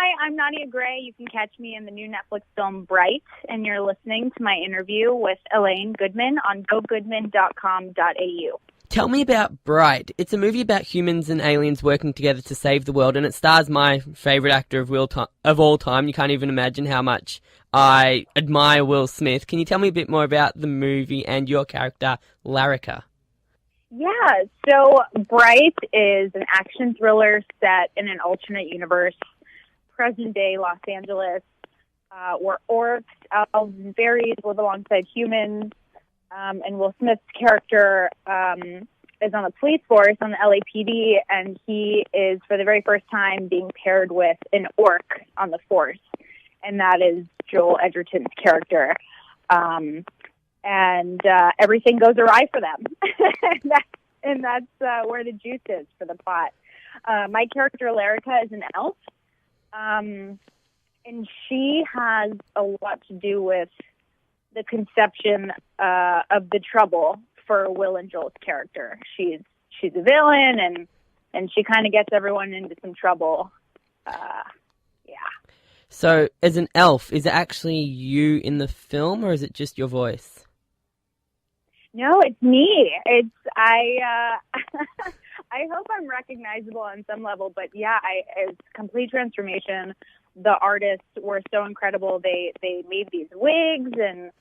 Hi, I'm Nadia Gray. You can catch me in the new Netflix film Bright, and you're listening to my interview with Elaine Goodman on gogoodman.com.au. Tell me about Bright. It's a movie about humans and aliens working together to save the world, and it stars my favourite actor of all time. You can't even imagine how much I admire Will Smith. Can you tell me a bit more about the movie and your character, Larrica? Yeah, so Bright is an action thriller set in an alternate universe, present-day Los Angeles, where orcs, elves, and fairies live alongside humans. And Will Smith's character is on the police force on the LAPD, and he is, for the very first time, being paired with an orc on the force, and that is Joel Edgerton's character. And everything goes awry for them, and that's where the juice is for the plot. My character, Larrica, is an elf, and she has a lot to do with the conception of the trouble for Will and Joel's character. She's a villain, and she kind of gets everyone into some trouble. Yeah. So, as an elf, is it actually you in the film, or is it just your voice? No, it's me. I hope I'm recognizable on some level, but yeah, it's complete transformation. The artists were so incredible. They made these wigs, and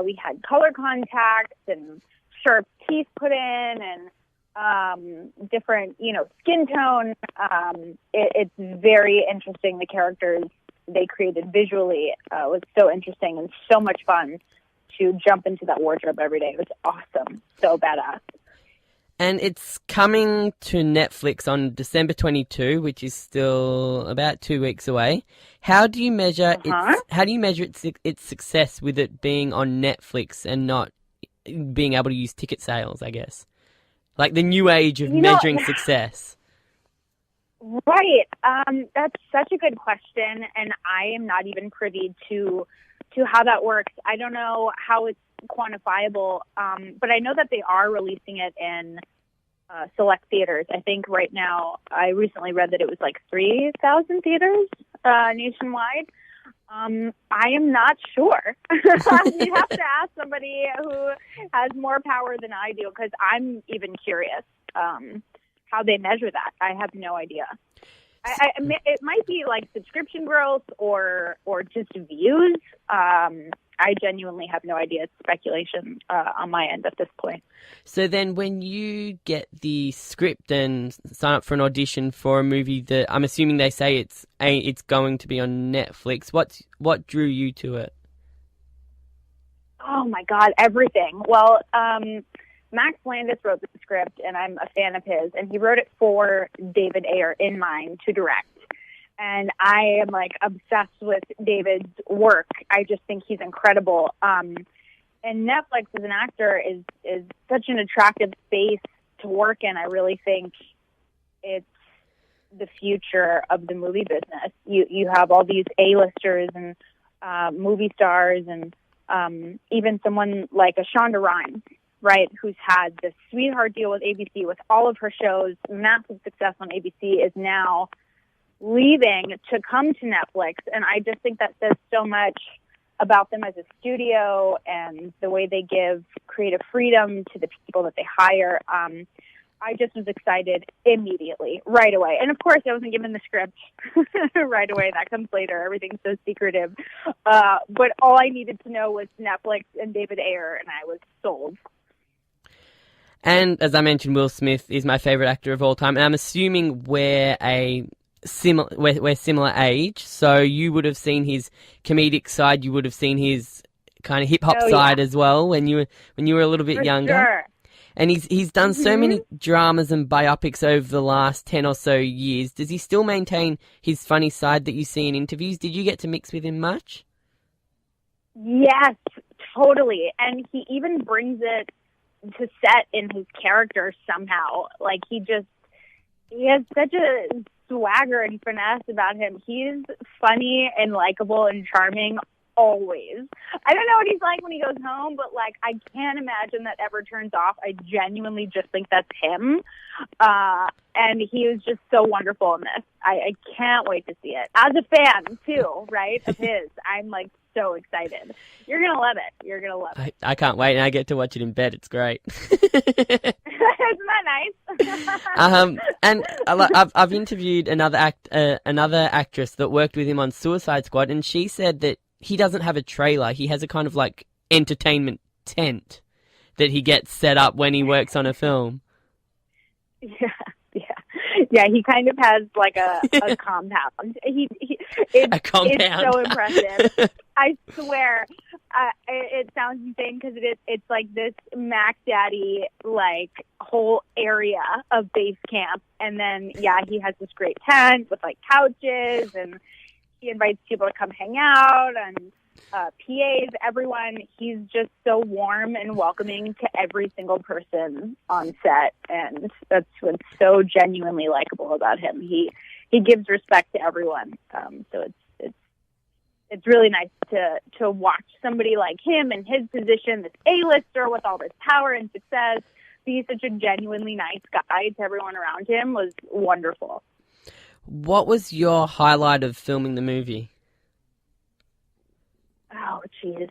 we had color contacts and sharp teeth put in, and different, skin tone. It's very interesting. The characters they created visually was so interesting and so much fun to jump into that wardrobe every day. It was awesome. So badass. And it's coming to Netflix on December 22, which is still about 2 weeks away. How do you measure its success with it being on Netflix and not being able to use ticket sales, I guess? Like the new age of measuring success. Right. That's such a good question, and I am not even privy to how that works. I don't know how it's quantifiable, but I know that they are releasing it in select theaters. I think right now, I recently read that it was like 3,000 theaters nationwide. I am not sure. You'd have to ask somebody who has more power than I do, because I'm even curious how they measure that. I have no idea. It might be like subscription growth or just views. I genuinely have no idea. It's speculation on my end at this point. So then when you get the script and sign up for an audition for a movie that I'm assuming they say it's going to be on Netflix, what drew you to it? Oh, my God, everything. Well, Max Landis wrote the script, and I'm a fan of his, and he wrote it for David Ayer in mind to direct. And I am, obsessed with David's work. I just think he's incredible. And Netflix as an actor is such an attractive space to work in. I really think it's the future of the movie business. You have all these A-listers and movie stars, and even someone like a Shonda Rhimes, right, who's had this sweetheart deal with ABC with all of her shows, massive success on ABC, is now leaving to come to Netflix. And I just think that says so much about them as a studio and the way they give creative freedom to the people that they hire. I just was excited immediately, right away. And of course, I wasn't given the script right away. That comes later. Everything's so secretive. But all I needed to know was Netflix and David Ayer, and I was sold. And as I mentioned, Will Smith is my favourite actor of all time. And I'm assuming we're similar age, so you would have seen his comedic side. You would have seen his kind of hip hop side as well when you were a little bit younger. Sure. And he's done so many dramas and biopics over the last 10 or so years. Does he still maintain his funny side that you see in interviews? Did you get to mix with him much? Yes, totally. And he even brings it to set in his character somehow. He has such a swagger and finesse about him. He's funny and likable and charming always. I don't know what he's like when he goes home, but like I can't imagine that ever turns off. I genuinely just think that's him. And he was just so wonderful in this. I can't wait to see it. As a fan too, right, of his, I'm like so excited. You're gonna love it. You're gonna love it. I can't wait, and I get to watch it in bed. It's great. Isn't that nice? And I've interviewed another actress that worked with him on Suicide Squad, and she said that he doesn't have a trailer. He has a kind of like entertainment tent that he gets set up when he works on a film. Yeah. He kind of has like a compound. A compound. It's so impressive. I swear. It sounds insane because it's like this Mac Daddy like whole area of base camp, and then he has this great tent with like couches, and he invites people to come hang out, and PAs, everyone. He's just so warm and welcoming to every single person on set, and that's what's so genuinely likable about him. He gives respect to everyone, so it's really nice to watch somebody like him in his position, this A-lister with all this power and success, be such a genuinely nice guy to everyone around him was wonderful. What was your highlight of filming the movie? Oh, jeez.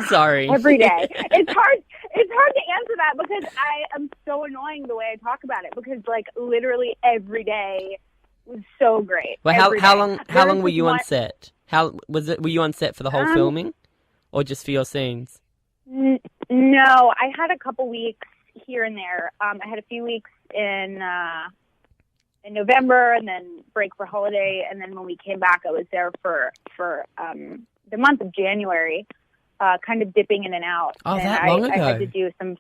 Sorry. Every day. It's hard to answer that because I am so annoying the way I talk about it, because like literally every day was so great. Well, how long were you on set? Were you on set for the whole filming, or just for your scenes? No, I had a couple weeks here and there. I had a few weeks in November, and then break for holiday, and then when we came back, I was there for the month of January, kind of dipping in and out. Oh, and that long ago. I had to do some.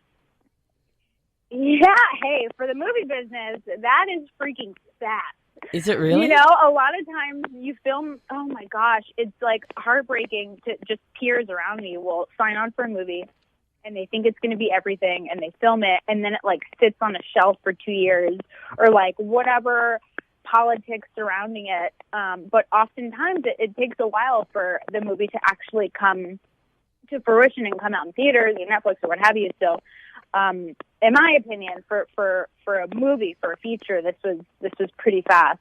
Yeah, hey, for the movie business, that is freaking fast. Is it really? You know, a lot of times you film, oh my gosh, it's like heartbreaking to just peers around me will sign on for a movie and they think it's going to be everything and they film it and then it like sits on a shelf for 2 years or like whatever politics surrounding it. But oftentimes it takes a while for the movie to actually come to fruition and come out in theaters and Netflix or what have you. So, in my opinion, for a movie, for a feature, this was pretty fast.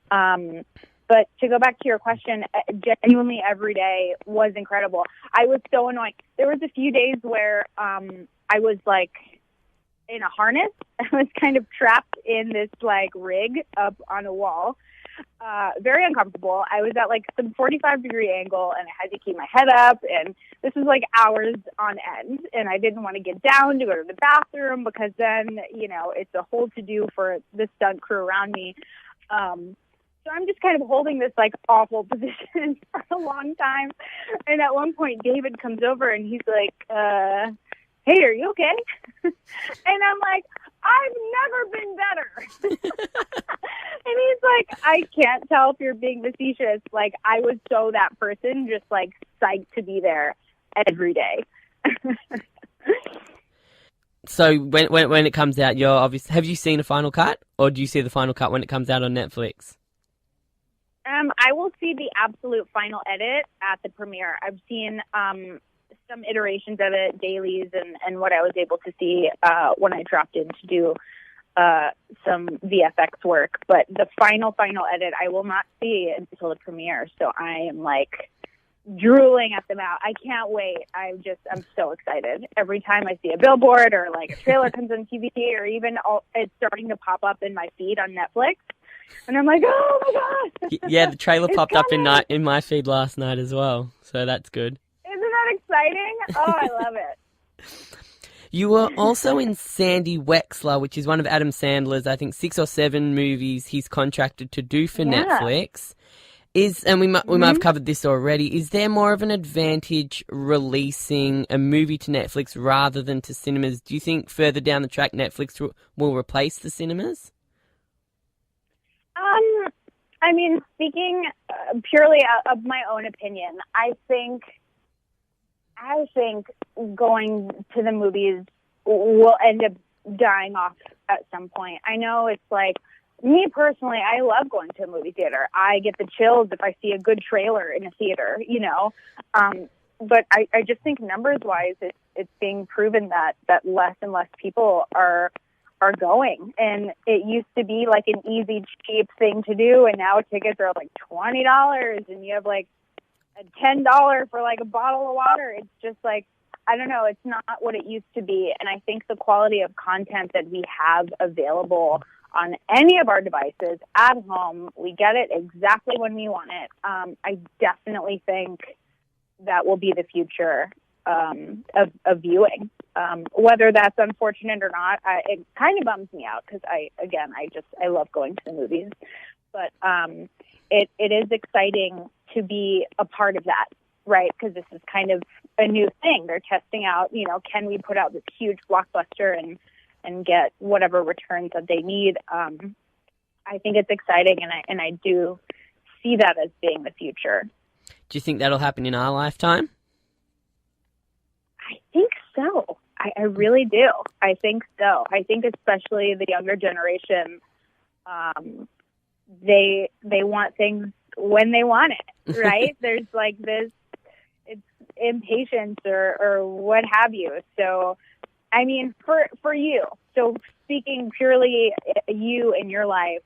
But to go back to your question, genuinely every day was incredible. I was so annoyed. There was a few days where I was like in a harness. I was kind of trapped in this like rig up on a wall. Very uncomfortable. I was at like some 45-degree angle and I had to keep my head up, and this was like hours on end, and I didn't want to get down to go to the bathroom because then, you know, it's a whole to-do for the stunt crew around me. So I'm just kind of holding this like awful position for a long time. And at one point David comes over and he's like, hey, are you okay? And I'm like, I've never been better. And he's like, I can't tell if you're being facetious. Like, I was so that person, just like psyched to be there every day. So when it comes out, you're obviously, have you seen a final cut, or do you see the final cut when it comes out on Netflix? I will see the absolute final edit at the premiere. I've seen some iterations of it, dailies, and what I was able to see when I dropped in to do some VFX work. But the final edit I will not see until the premiere. So I am like drooling at the mouth. I can't wait. I'm so excited. Every time I see a billboard or like a trailer comes on TV, or even it's starting to pop up in my feed on Netflix. And I'm like, oh my gosh. Yeah, the trailer popped up in my feed last night as well. So that's good. Isn't that exciting? Oh, I love it. You were also in Sandy Wexler, which is one of Adam Sandler's, I think, 6 or 7 movies he's contracted to do for Netflix. We might have covered this already. Is there more of an advantage releasing a movie to Netflix rather than to cinemas? Do you think further down the track Netflix will replace the cinemas? I mean, speaking purely of my own opinion, I think going to the movies will end up dying off at some point. I know it's like Me personally, I love going to a movie theater. I get the chills if I see a good trailer in a theater, you know. But I just think numbers-wise, it's being proven that less and less people are going. And it used to be like an easy, cheap thing to do, and now tickets are like $20, and you have like a $10 for like a bottle of water. It's just like, I don't know, it's not what it used to be. And I think the quality of content that we have available on any of our devices at home, we get it exactly when we want it. I definitely think that will be the future of viewing. Whether that's unfortunate or not, it kind of bums me out because I love going to the movies. But it is exciting to be a part of that, right? Because this is kind of a new thing. They're testing out, you know, can we put out this huge blockbuster and get whatever returns that they need. I think it's exciting, and I do see that as being the future. Do you think that'll happen in our lifetime? I think so. I really do. I think so. I think especially the younger generation, they want things when they want it, right? There's like this, it's impatience or what have you. So, I mean, for you, so speaking purely you in your life,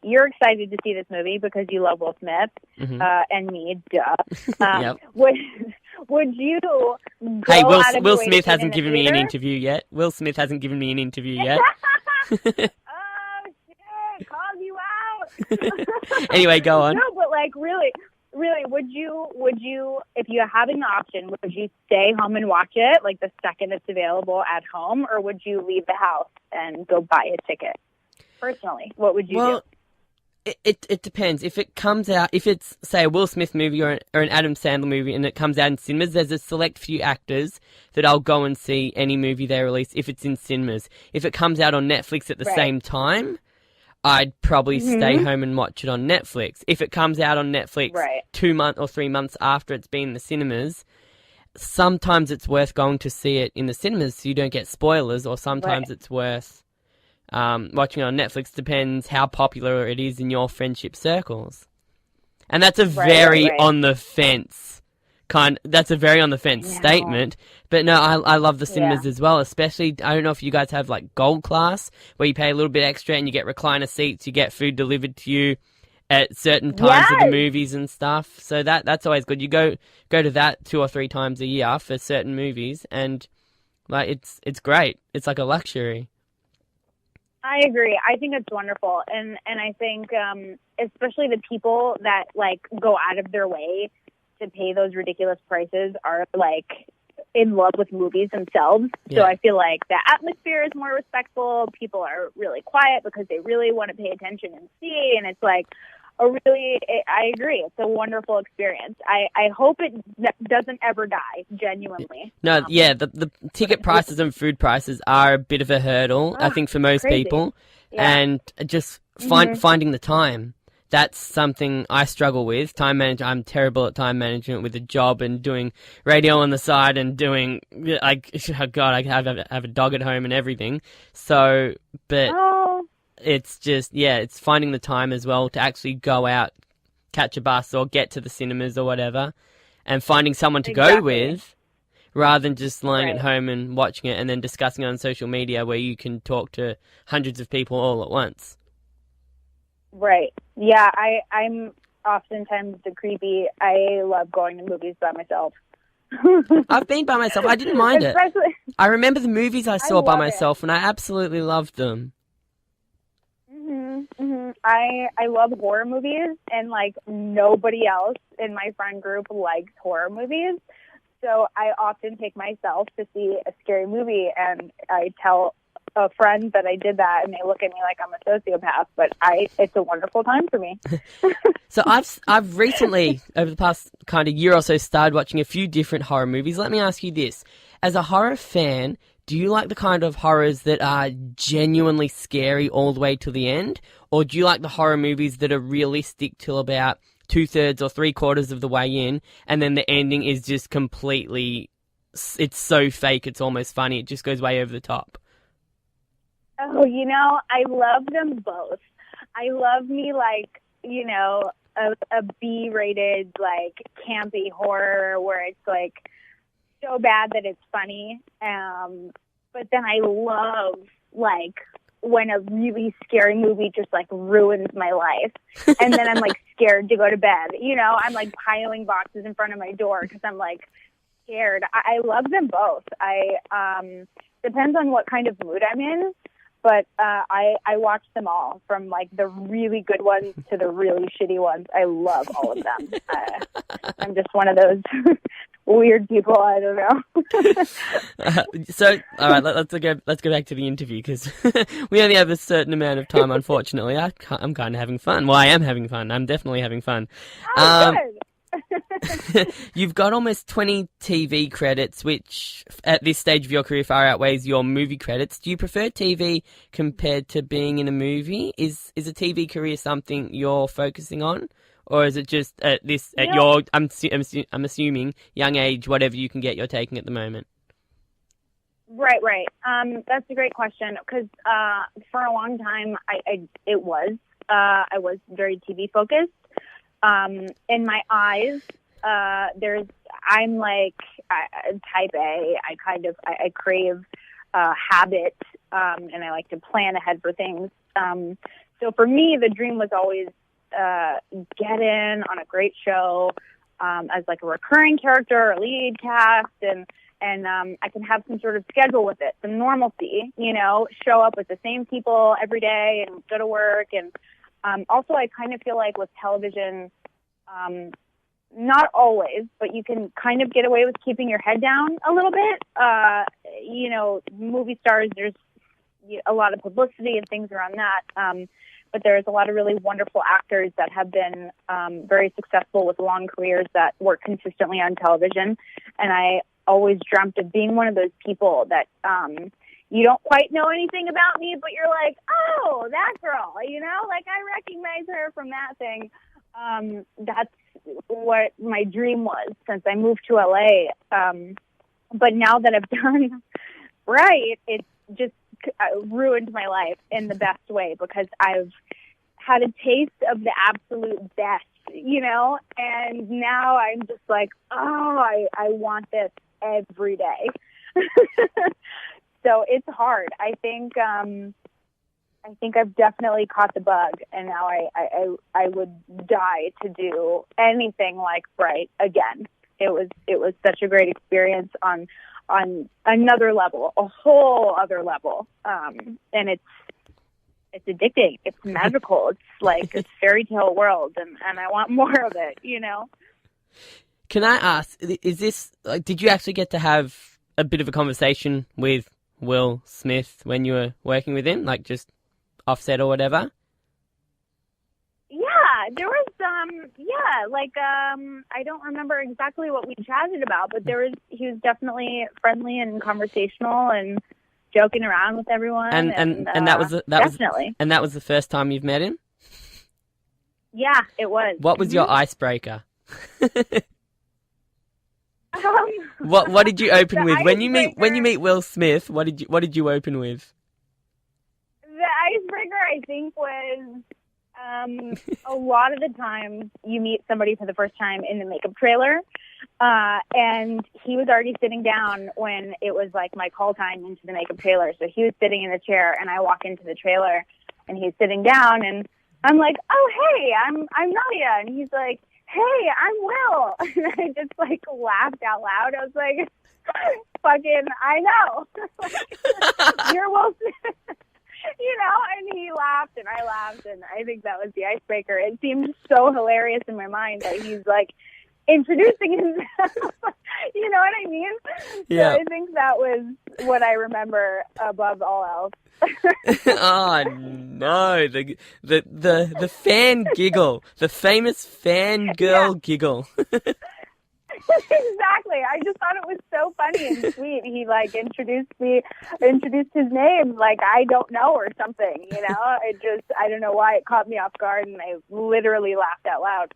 you're excited to see this movie because you love Will Smith, and me, duh. Yep. Would you go Hey, Will Smith hasn't given me an interview yet. Will Smith hasn't given me an interview yet. Oh, shit, called you out. Anyway, go on. No, but like, really, would you, if you had an option, would you stay home and watch it, like the second it's available at home, or would you leave the house and go buy a ticket? Personally, what would you do? It depends. If it comes out, if it's, say, a Will Smith movie or an Adam Sandler movie and it comes out in cinemas, there's a select few actors that I'll go and see any movie they release if it's in cinemas. If it comes out on Netflix at the same time, I'd probably stay home and watch it on Netflix. If it comes out on Netflix 2 months or 3 months after it's been in the cinemas, sometimes it's worth going to see it in the cinemas so you don't get spoilers, or sometimes it's worth watching it on Netflix. Depends how popular it is in your friendship circles. And that's a very on the fence statement. But no, I love the cinemas as well, especially, I don't know if you guys have like Gold Class, where you pay a little bit extra and you get recliner seats, you get food delivered to you at certain times of the movies and stuff. So that's always good. You go to that 2 or 3 times a year for certain movies, and like it's great. It's like a luxury. I agree. I think it's wonderful. And I think especially the people that like go out of their way to pay those ridiculous prices are like in love with movies themselves. So I feel like the atmosphere is more respectful. People are really quiet because they really want to pay attention and see. And it's like I agree. It's a wonderful experience. I hope it doesn't ever die, genuinely. No, the ticket prices and food prices are a bit of a hurdle, I think, for most people. Yeah. And just finding the time. That's something I struggle with. Time management. I'm terrible at time management with a job and doing radio on the side and doing, like, oh God, I have a dog at home and everything. So, but it's just, it's finding the time as well to actually go out, catch a bus or get to the cinemas or whatever, and finding someone to go with rather than just lying at home and watching it and then discussing it on social media where you can talk to hundreds of people all at once. Right. Yeah, I'm oftentimes the creepy. I love going to movies by myself. I've been by myself. I didn't mind it. I remember the movies I saw by myself, and I absolutely loved them. I love horror movies, and like nobody else in my friend group likes horror movies. So I often take myself to see a scary movie, and I tell a friend that I did that, and they look at me like I'm a sociopath, but it's a wonderful time for me. So I've recently, over the past kind of year or so, started watching a few different horror movies. Let me ask you this. As a horror fan, do you like the kind of horrors that are genuinely scary all the way to the end? Or do you like the horror movies that are realistic till about 2/3 or 3/4 of the way in, and then the ending is just completely, it's so fake, it's almost funny, it just goes way over the top? Oh, I love them both. I love me, like, you know, a B-rated, like, campy horror where it's, like, so bad that it's funny. But then I love, like, when a really scary movie just, like, ruins my life. And then I'm, like, scared to go to bed. You know, I'm, like, piling boxes in front of my door because I'm, like, scared. I love them both. Depends on what kind of mood I'm in. But I watch them all, from, like, the really good ones to the really shitty ones. I love all of them. I'm just one of those weird people. I don't know. So, all right, let's go back to the interview, because we only have a certain amount of time, unfortunately. I'm kind of having fun. Well, I am having fun. I'm definitely having fun. Oh, good. You've got almost 20 TV credits, which at this stage of your career far outweighs your movie credits. Do you prefer TV compared to being in a movie? Is a TV career something you're focusing on, or is it just at your I'm assuming young age, whatever you can get, you're taking at the moment? Right. That's a great question, because for a long time I was very TV focused. In my eyes, I'm like type A. I crave habit, and I like to plan ahead for things. So for me, the dream was always get in on a great show as like a recurring character or lead cast, and I can have some sort of schedule with it, some normalcy, you know, show up with the same people every day and go to work. And also, I kind of feel like with television, not always, but you can kind of get away with keeping your head down a little bit. You know, movie stars, there's a lot of publicity and things around that. But there's a lot of really wonderful actors that have been very successful with long careers that work consistently on television. And I always dreamt of being one of those people that you don't quite know anything about me, but you're like, oh, that girl, you know, like I recognize her from that thing. That's what my dream was since I moved to LA. But now that I've done right, it's just ruined my life in the best way, because I've had a taste of the absolute best, you know, and now I'm just like, oh, I want this every day. So it's hard. I think I've definitely caught the bug, and now I would die to do anything like Bright again. It was such a great experience on another level, a whole other level. And it's addicting. It's magical. It's like a fairy tale world, and I want more of it, you know? Can I ask, is this, like, did you actually get to have a bit of a conversation with Will Smith when you were working with him, like just offset or whatever? Yeah, there was I don't remember exactly what we chatted about, but he was definitely friendly and conversational and joking around with everyone. And that was definitely. And that was the first time you've met him? Yeah, it was. What was your icebreaker? What did you open with when you meet Will Smith? What did you open with? The icebreaker, I think, was a lot of the time you meet somebody for the first time in the makeup trailer, and he was already sitting down when it was like my call time into the makeup trailer. So he was sitting in the chair, and I walk into the trailer, and he's sitting down, and I'm like, "Oh, hey, I'm Nadia," and he's like, "Hey, I'm Will," and I just like laughed out loud. I was like, "Fucking, I know, you're Will Smith." You know, and he laughed and I laughed, and I think that was the icebreaker. It seemed so hilarious in my mind that he's like introducing himself. You know what I mean? Yeah. So I think that was what I remember above all else. Oh no, the fan giggle, the famous fangirl giggle. Exactly. I just thought it was so funny and sweet. He like introduced his name like I don't know or something, you know? I don't know why it caught me off guard, and I literally laughed out loud.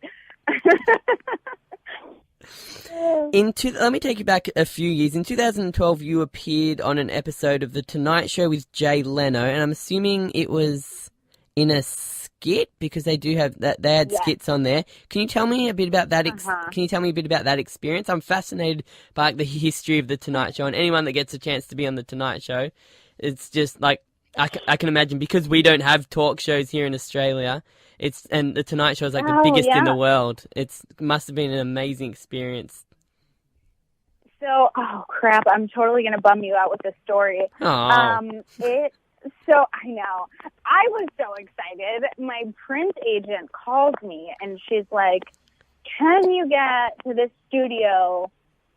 Let me take you back a few years. In 2012, you appeared on an episode of The Tonight Show with Jay Leno, and I'm assuming it was in a skit. skit? Because they do have that. They had Yes. skits on there. Can you tell me a bit about that? Uh-huh. Can you tell me a bit about that experience? I'm fascinated by like, the history of the Tonight Show, and anyone that gets a chance to be on the Tonight Show, it's just like I can imagine, because we don't have talk shows here in Australia. And the Tonight Show is like the biggest in the world. It must have been an amazing experience. So, oh crap, I'm totally going to bum you out with this story. Oh. So I know. I was so excited. My print agent calls me and she's like, "Can you get to this studio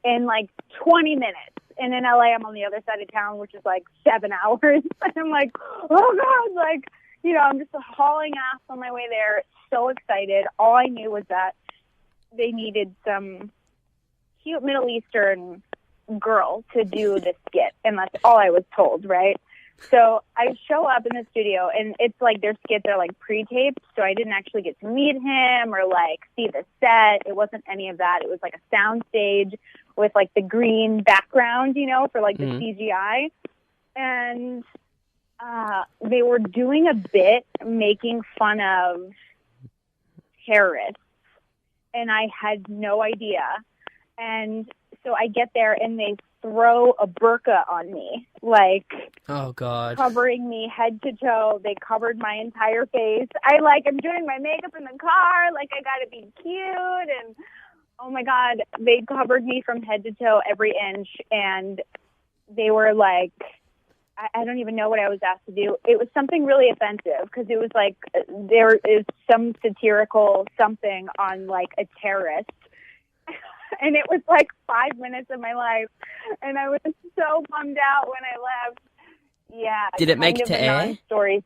in like 20 minutes?" And in LA, I'm on the other side of town, which is like 7 hours. And I'm like, oh God, like, you know, I'm just hauling ass on my way there. So excited. All I knew was that they needed some cute Middle Eastern girl to do the skit. And that's all I was told, right? So I show up in the studio, and it's like their skits are like pre-taped, so I didn't actually get to meet him or like see the set. It wasn't any of that. It was like a sound stage with like the green background, you know, for like the CGI. And they were doing a bit making fun of terrorists, and I had no idea. And so I get there, and they throw a burqa on me, like, oh God, covering me head to toe. They covered my entire face. I'm doing my makeup in the car, like I gotta be cute, and oh my God, they covered me from head to toe, every inch, and they were like, I don't even know what I was asked to do. It was something really offensive, because it was like there is some satirical something on like a terrorist. And it was like 5 minutes of my life, and I was so bummed out when I left. Yeah. Did it make it to air? Story.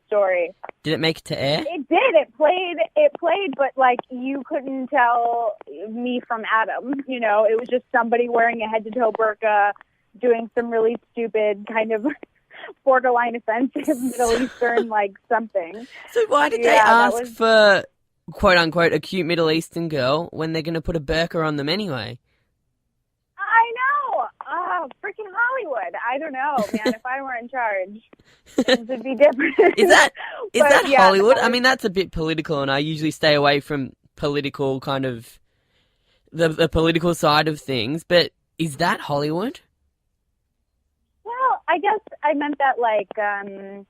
Did it make it to air? It did. It played, but like you couldn't tell me from Adam. You know, it was just somebody wearing a head to toe burqa, doing some really stupid kind of borderline offensive Middle Eastern like something. So why did they ask for, quote unquote, a cute Middle Eastern girl when they're going to put a burqa on them anyway? I know. Oh, freaking Hollywood. I don't know, man. If I were in charge, things would be different. Is that Hollywood? I mean, that's a bit political, and I usually stay away from political kind of the political side of things. But is that Hollywood? Well, I guess I meant that like I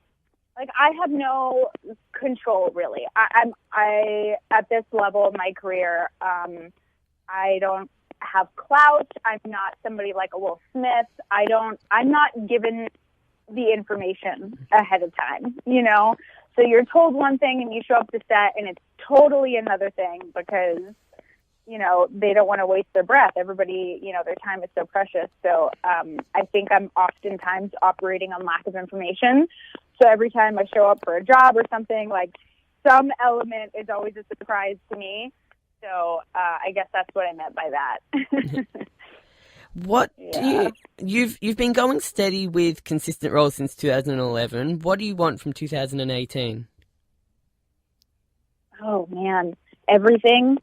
have no control really. I at this level of my career, I don't have clout. I'm not somebody like a Will Smith. I'm not given the information ahead of time, you know? So you're told one thing and you show up to set and it's totally another thing, because, you know, they don't want to waste their breath. Everybody, you know, their time is so precious. So I think I'm oftentimes operating on lack of information. So every time I show up for a job or something, like some element is always a surprise to me. So I guess that's what I meant by that. What do you've been going steady with consistent roles since 2011. What do you want from 2018? Oh man, everything.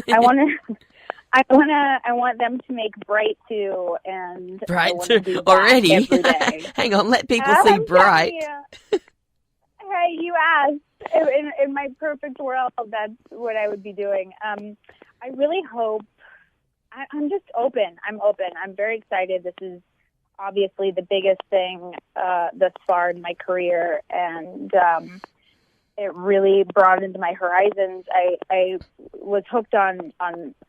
I want them to make Bright 2, and Bright 2 already. Every day. Hang on, let people see Bright. Hey, you asked. In my perfect world, that's what I would be doing. I really hope. I'm just open. I'm open. I'm very excited. This is obviously the biggest thing thus far in my career, and it really broadened my horizons. I was hooked on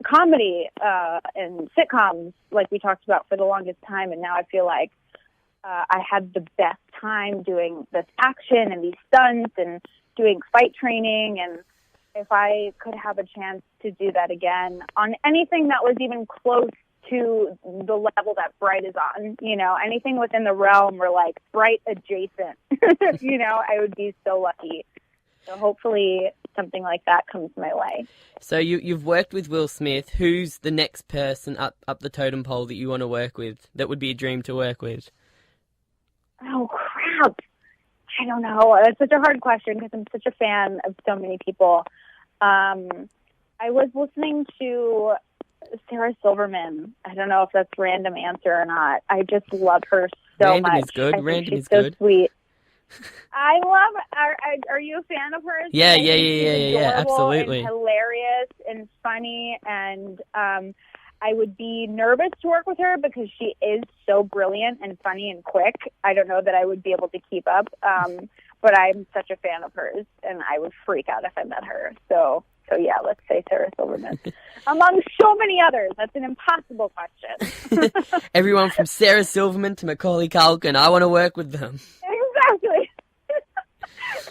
comedy and sitcoms, like we talked about, for the longest time, and now I feel like I had the best time doing this action and these stunts and doing fight training. And if I could have a chance to do that again on anything that was even close to the level that Bright is on, you know, anything within the realm or like Bright adjacent, you know, I would be so lucky. So hopefully something like that comes my way. So you've worked with Will Smith. Who's the next person up the totem pole that you want to work with, that would be a dream to work with? Oh, crap. I don't know. That's such a hard question because I'm such a fan of so many people. I was listening to Sarah Silverman. I don't know if that's a random answer or not. I just love her so much. Random is good. I Random think she's is so good. Sweet. I love. Are you a fan of hers? Yeah, I yeah, think yeah, she's yeah, yeah, adorable absolutely. and hilarious and funny, and I would be nervous to work with her because she is so brilliant and funny and quick. I don't know that I would be able to keep up, but I'm such a fan of hers, and I would freak out if I met her. So yeah, let's say Sarah Silverman. Among so many others, that's an impossible question. Everyone from Sarah Silverman to Macaulay Culkin, I want to work with them. Exactly.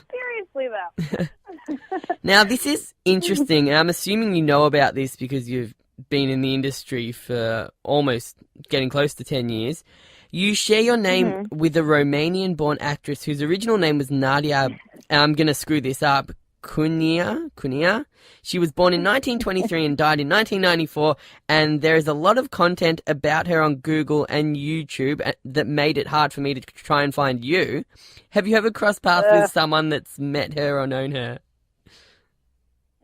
Seriously, though. Now, this is interesting, and I'm assuming you know about this because you've been in the industry for almost getting close to 10 years. You share your name with a Romanian-born actress whose original name was Nadia, I'm going to screw this up, Cunia. She was born in 1923 and died in 1994, and there is a lot of content about her on Google and YouTube that made it hard for me to try and find you. Have you ever crossed paths with someone that's met her or known her?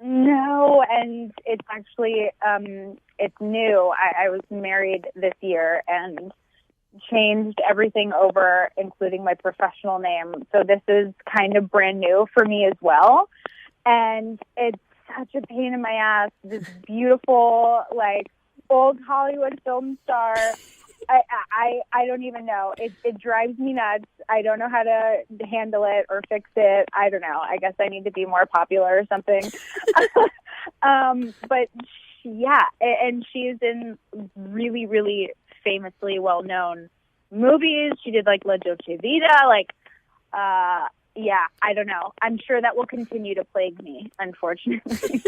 No, and it's actually, it's new. I was married this year and changed everything over, including my professional name. So this is kind of brand new for me as well. And it's such a pain in my ass. This beautiful, like, old Hollywood film star. I don't even know. It drives me nuts. I don't know how to handle it or fix it. I don't know. I guess I need to be more popular or something. But yeah, and she's in really, really famously well-known movies. She did like La Dolce Vita, like, yeah, I don't know. I'm sure that will continue to plague me, unfortunately.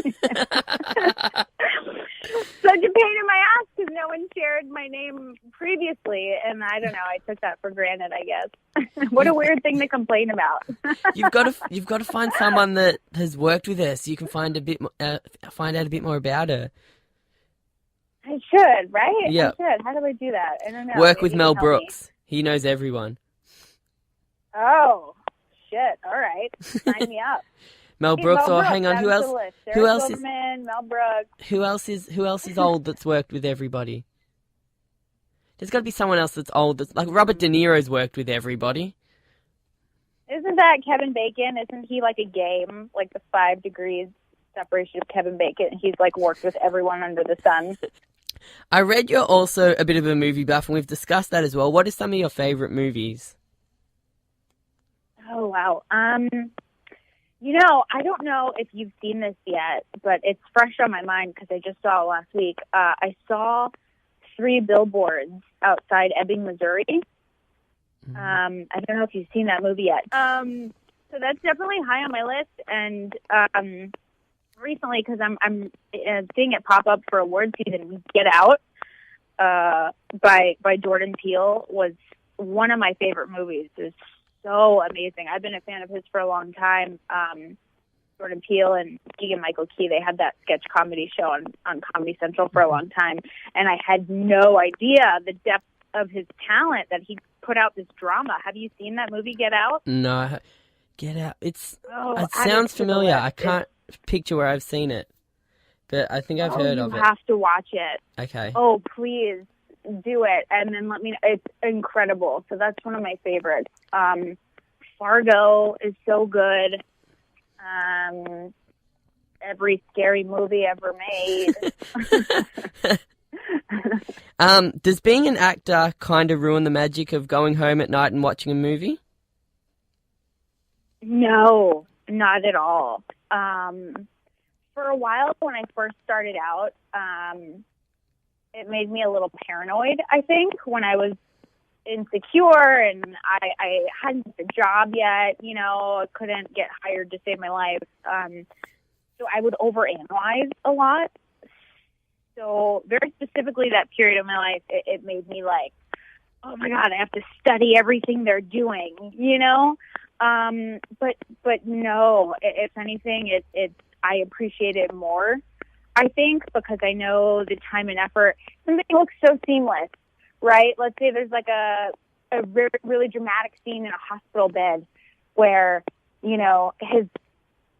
Such a pain in my ass because no one shared my name previously, and I don't know. I took that for granted, I guess. What a weird thing to complain about. You've got to find someone that has worked with her so you can find out a bit more about her. I should, right? Yeah. I should. How do I do that? I don't know. Work with Maybe Mel help Brooks. me. He knows everyone. Oh, shit. All right. Sign me up. Mel Brooks, Mel or Brooks, hang on, who else? Who else? Silverman, Mel Brooks. Who else is old that's worked with everybody? There's got to be someone else that's old. That's like Robert De Niro's worked with everybody. Isn't that Kevin Bacon? Isn't he like a game, like the 5 degrees separation of Kevin Bacon? He's like worked with everyone under the sun. I read you're also a bit of a movie buff, and we've discussed that as well. What are some of your favorite movies? Oh wow. You know, I don't know if you've seen this yet, but it's fresh on my mind because I just saw it last week. I saw 3 billboards outside Ebbing, Missouri. I don't know if you've seen that movie yet. So that's definitely high on my list. And recently, because I'm seeing it pop up for award season, Get Out by Jordan Peele was one of my favorite movies. It was so amazing. I've been a fan of his for a long time. Jordan Peele and Keegan-Michael Key, they had that sketch comedy show on Comedy Central for a long time, and I had no idea the depth of his talent that he put out this drama. Have you seen that movie, Get Out? No, Get Out. It sounds familiar. I can't picture where I've seen it, but I think I've heard of it. You have to watch it. Okay. Oh, please do it, and then let me know. It's incredible. So that's one of my favorites. Fargo is so good. Every scary movie ever made. Does being an actor kind of ruin the magic of going home at night and watching a movie? No, not at all. For a while when I first started out, it made me a little paranoid, I think, when I was insecure and I hadn't got a job yet, you know, I couldn't get hired to save my life. So I would overanalyze a lot. So very specifically that period of my life, it made me like, oh my God, I have to study everything they're doing, you know? But no, if anything, I appreciate it more, I think, because I know the time and effort. Something looks so seamless, right? Let's say there's like a really dramatic scene in a hospital bed where, you know,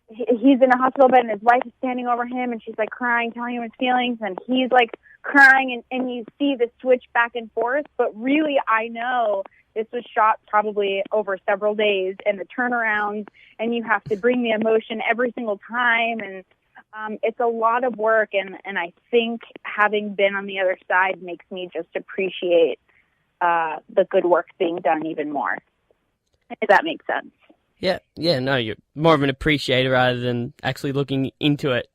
he's in a hospital bed and his wife is standing over him and she's like crying, telling him his feelings, and he's like crying, and you see the switch back and forth. But really, I know this was shot probably over several days, and the turnaround, and you have to bring the emotion every single time, and it's a lot of work, and I think having been on the other side makes me just appreciate the good work being done even more, if that makes sense. Yeah, no, you're more of an appreciator rather than actually looking into it.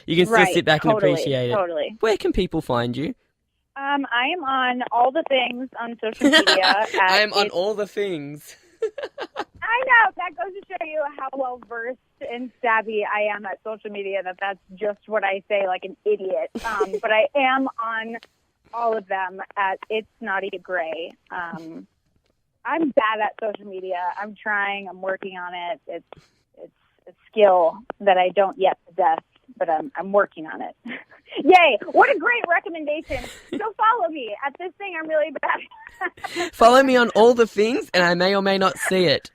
You can still sit back and appreciate it. Totally. Where can people find you? I am on all the things on social media. I am on all the things. I know. That goes to show you how well versed and savvy I am at social media, that's just what I say like an idiot. But I am on all of them at It's Nadia Gray. I'm bad at social media. I'm trying. I'm working on it. It's a skill that I don't yet possess, but I'm working on it. Yay! What a great recommendation. So follow me at this thing. I'm really bad. Follow me on all the things, and I may or may not see it.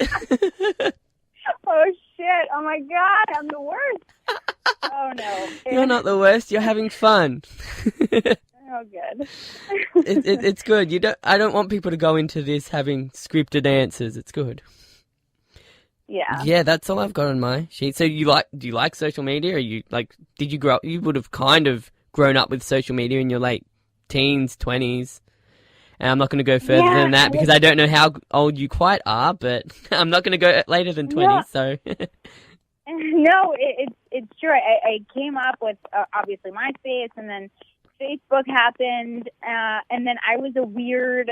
Oh shit! Oh my god! I'm the worst. Oh no! You're not the worst. You're having fun. Oh, good. It's good. I don't want people to go into this having scripted answers. It's good. Yeah. Yeah, that's all I've got on my sheet. So do you like social media? Or did you grow up? You would have kind of grown up with social media in your late teens, 20s. And I'm not going to go further than that because I don't know how old you quite are, but I'm not going to go later than 20, no. So. No, it's true. I came up with, obviously, MySpace, and then Facebook happened, and then I was a weird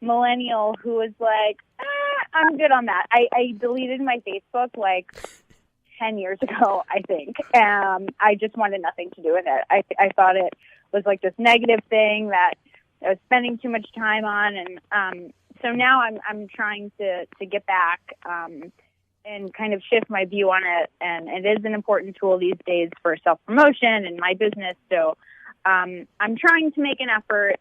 millennial who was like, I'm good on that. I deleted my Facebook like 10 years ago, I think. I just wanted nothing to do with it. I thought it was like this negative thing that I was spending too much time on, and so now I'm trying to get back and kind of shift my view on it. And it is an important tool these days for self-promotion and my business. So I'm trying to make an effort,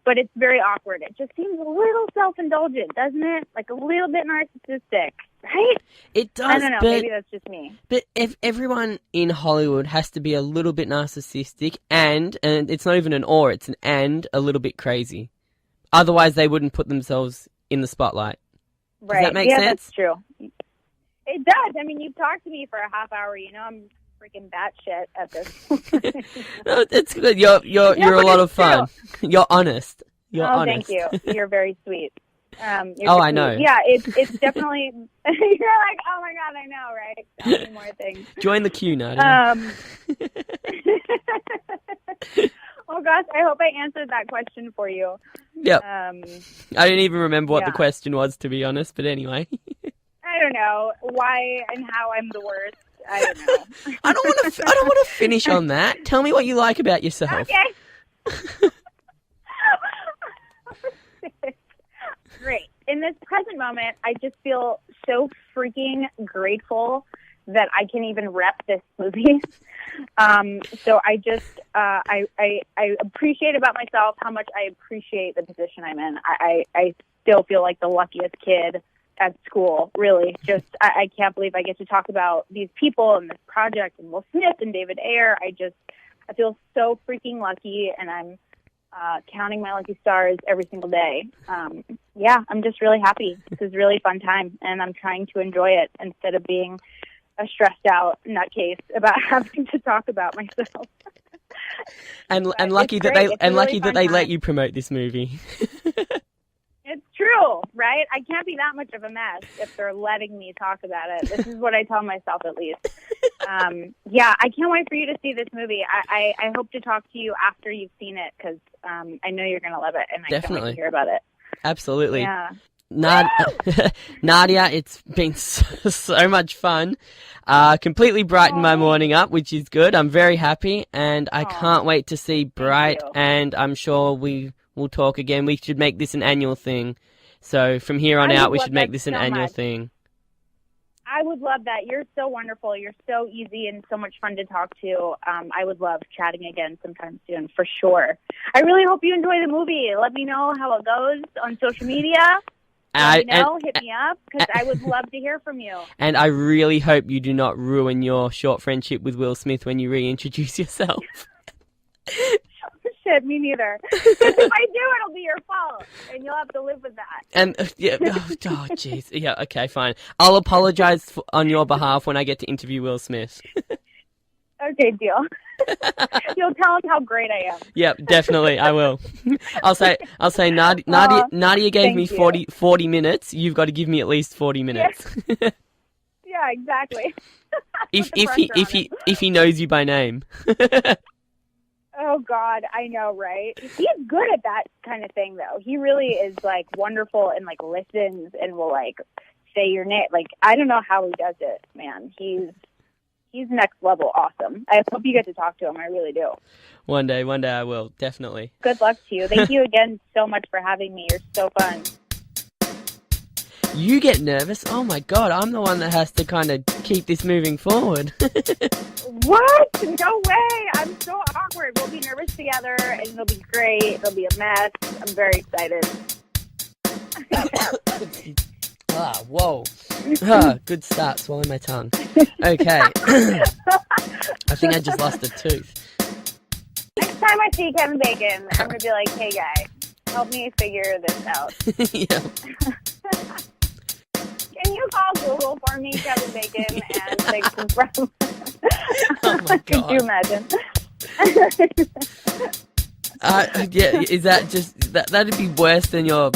but it's very awkward. It just seems a little self-indulgent, doesn't it? Like a little bit narcissistic, right? It does. I don't know. Maybe that's just me. But if everyone in Hollywood has to be a little bit narcissistic and it's not even an or, it's an and a little bit crazy. Otherwise, they wouldn't put themselves in the spotlight. Right. Does that make sense? That's true. It does. I mean, you've talked to me for a half hour. You know, I'm freaking batshit at this. No, it's good. You're a lot of fun. True. You're honest. You're honest. Thank you. You're very sweet. I know. Yeah, it's definitely. You're like, oh my god, I know, right? Tell me more things. Join the queue, Nadia. Oh gosh, I hope I answered that question for you. Yep. I didn't even remember what the question was, to be honest. But anyway. I don't know why and how I'm the worst. I don't know. I don't want to finish on that. Tell me what you like about yourself. Okay. Great. In this present moment, I just feel so freaking grateful that I can even rep this movie. So I just I appreciate about myself how much I appreciate the position I'm in. I still feel like the luckiest kid at school, really. Just I can't believe I get to talk about these people and this project and Will Smith and David Ayer. I feel so freaking lucky, and I'm counting my lucky stars every single day. I'm just really happy. This is a really fun time, and I'm trying to enjoy it instead of being a stressed out nutcase about having to talk about myself. and lucky that they let you promote this movie. It's true, right? I can't be that much of a mess if they're letting me talk about it. This is what I tell myself, at least. I can't wait for you to see this movie. I hope to talk to you after you've seen it, because I know you're going to love it, and I can't wait to hear about it. Absolutely. Yeah. Nadia, it's been so much fun. Completely brightened my morning up, which is good. I'm very happy, and I can't wait to see Bright, and I'm sure we'll talk again. We should make this an annual thing. So from here on out, we should make this an annual thing. I would love that. You're so wonderful. You're so easy and so much fun to talk to. I would love chatting again sometime soon, for sure. I really hope you enjoy the movie. Let me know how it goes on social media. Hit me up, because I would love to hear from you. And I really hope you do not ruin your short friendship with Will Smith when you reintroduce yourself. shit, me neither. If I do, it'll be your fault, and you'll have to live with that. And yeah, oh jeez, yeah, okay, fine. I'll apologize on your behalf when I get to interview Will Smith. Okay, deal. You'll tell him how great I am. Yep, definitely, I will. I'll say, Nadia gave me 40 minutes. You've got to give me at least 40 minutes. Yeah, exactly. if he knows you by name. Oh God, I know, right? He's good at that kind of thing, though. He really is like wonderful and like listens and will like say your name. Like I don't know how he does it, man. He's next level awesome. I hope you get to talk to him. I really do. One day I will, definitely. Good luck to you. Thank you again so much for having me. You're so fun. You get nervous? Oh my God, I'm the one that has to kind of keep this moving forward. What? No way. I'm so awkward. We'll be nervous together and it'll be great. It'll be a mess. I'm very excited. Whoa. Good start, swallowing my tongue. Okay. I think I just lost a tooth. Next time I see Kevin Bacon, I'm going to be like, hey guy, help me figure this out. Yeah. Can you call Google for me, Kevin Bacon, and fix some problems? Oh my God. Could you imagine? Yeah, is that just that'd be worse than your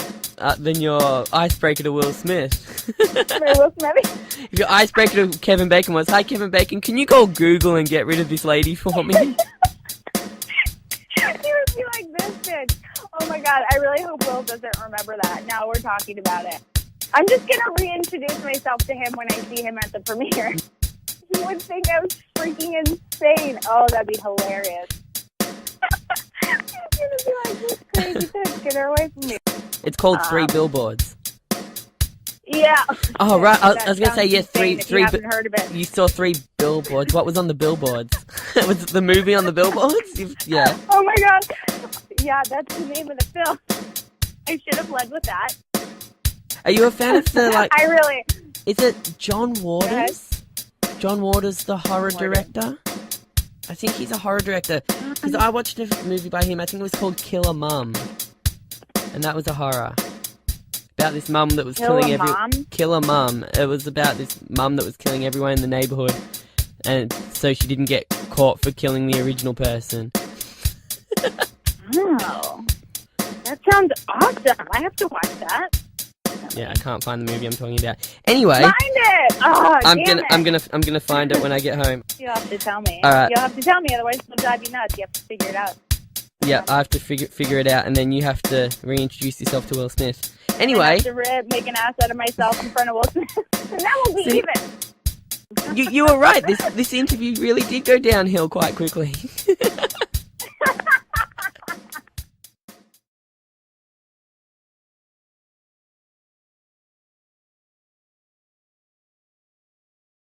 icebreaker to Will Smith? Will Smith? If your icebreaker to Kevin Bacon was, "Hi Kevin Bacon, can you call Google and get rid of this lady for me?" He would be like this bitch. Oh my God, I really hope Will doesn't remember that. Now we're talking about it. I'm just going to reintroduce myself to him when I see him at the premiere. He would think I was freaking insane. Oh, that'd be hilarious. He's going to be like, this crazy bitch, get her away from me. It's called Three Billboards. Yeah. Oh, right. I was going to say, yes, three. You haven't heard of it. You saw 3 billboards. What was on the billboards? Was it the movie on the billboards? Yeah. Oh my God. Yeah, that's the name of the film. I should have led with that. Are you a fan of the, like... Is it John Waters? John Waters, the horror director? I think he's a horror director. Because I watched a movie by him, I think it was called Killer Mum. And that was a horror. About this mum that was killing everyone. Killer Mum. It was about this mum that was killing everyone in the neighborhood. And so she didn't get caught for killing the original person. Oh. That sounds awesome. I have to watch that. Yeah, I can't find the movie I'm talking about. Anyway, find it. Oh, I'm gonna find it when I get home. You'll have to tell me. All right. You'll have to tell me, otherwise it'll drive you nuts. You have to figure it out. Yeah, I have to figure it out, and then you have to reintroduce yourself to Will Smith. Anyway, I have to make an ass out of myself in front of Will Smith, and that will be even. You were right. This interview really did go downhill quite quickly.